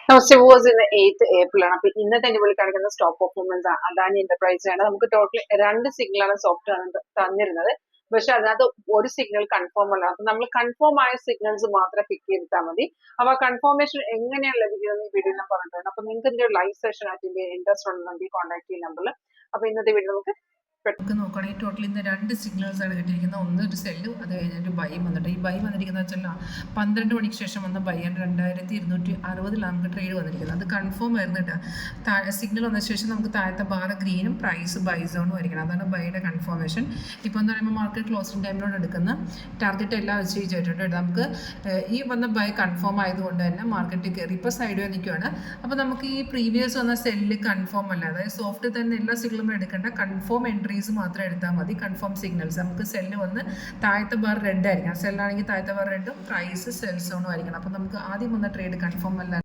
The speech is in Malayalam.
നമസ്തേ വ്യൂവേഴ്സ്, ഇന്ന് 8th April ആണ്. അപ്പൊ ഇന്നത്തെ എന്റെ വിളി കാണിക്കുന്ന സ്റ്റോക്ക് പെർഫോമൻസ് അദാനി എന്റർപ്രൈസ് ആണ്. നമുക്ക് ടോട്ടൽ 2 സിഗ്നലാണ് സോഫ്റ്റ് തന്നിരുന്നത്. പക്ഷെ അതിനകത്ത് ഒരു സിഗ്നൽ കൺഫേം അല്ല. അപ്പൊ നമ്മൾ കൺഫേം ആയ സിഗ്നൽസ് മാത്രം പിക്ക് ചെയ്താൽ മതി. അപ്പൊ കൺഫർമേഷൻ എങ്ങനെയാണ് ലഭിക്കുന്നത് ഈ വീഡിയോ ഞാൻ പറഞ്ഞിട്ടുണ്ട്. അപ്പൊ നിങ്ങൾക്ക് ഇതിന്റെ ലൈവ് സെഷൻ അറ്റൻഡ് ചെയ്യാൻ ഇൻട്രസ്റ്റ് ഉണ്ടെങ്കിൽ കോൺടാക്ട് ചെയ്യുന്ന നമ്പറിൽ. അപ്പൊ ഇന്നത്തെ വീഡിയോ നമുക്ക് നോക്കുകയാണെങ്കിൽ ടോട്ടൽ ഇന്ന് 2 സിഗ്നൽസ് ആണ് കിട്ടിയിരിക്കുന്നത്. ഒന്ന് ഒരു സെല്ലും, അത് കഴിഞ്ഞിട്ട് ബൈ വന്നിട്ട് ഈ ബൈ വന്നിരിക്കുന്നത് വെച്ചാൽ 12 മണിക്ക് ശേഷം വന്ന ബൈ ആണ് 2260 നമുക്ക് ട്രേഡ് വന്നിരിക്കുന്നത്. അത് കൺഫേം ആയിരുന്നിട്ട് സിഗ്നൽ വന്ന ശേഷം നമുക്ക് താഴത്തെ ബാർ ഗ്രീനും പ്രൈസ് ബൈ സോണും ആയിരിക്കണം. അതാണ് ബൈയുടെ കൺഫർമേഷൻ. ഇപ്പോൾ എന്ന് പറയുമ്പോൾ മാർക്കറ്റ് ക്ലോസിംഗ് ടൈമിലോട് എടുക്കുന്ന ടാർഗറ്റ് എല്ലാം അച്ചീവ് ചെയ്തിട്ടുണ്ട്. നമുക്ക് ഈ വന്ന ബൈ കൺഫേം ആയതുകൊണ്ട് തന്നെ മാർക്കറ്റ് കയറി ഇപ്പോൾ സൈഡ് വേ നിൽക്കുകയാണ്. അപ്പോൾ നമുക്ക് ഈ പ്രീവിയസ് വന്ന സെല്ല് കൺഫേം അല്ല, അതായത് സോഫ്റ്റ് തന്നെ എല്ലാ സിഗ്നലും എടുക്കേണ്ട, കൺഫേം എൻട്രീസ് മാത്രം എടുത്താൽ മതി. കൺഫേം സിഗ്നൽസ് നമുക്ക് സെല്ല് വന്ന് താഴത്തെ ബാർ റെഡ് ആയിരിക്കണം. സെല്ലാണെങ്കിൽ താഴത്തെ ബാർ റെഡും പ്രൈസ് സെൽ സോണും ആയിരിക്കണം. അപ്പോൾ നമുക്ക് ആദ്യം വന്ന ട്രേഡ് കൺഫേം അല്ല.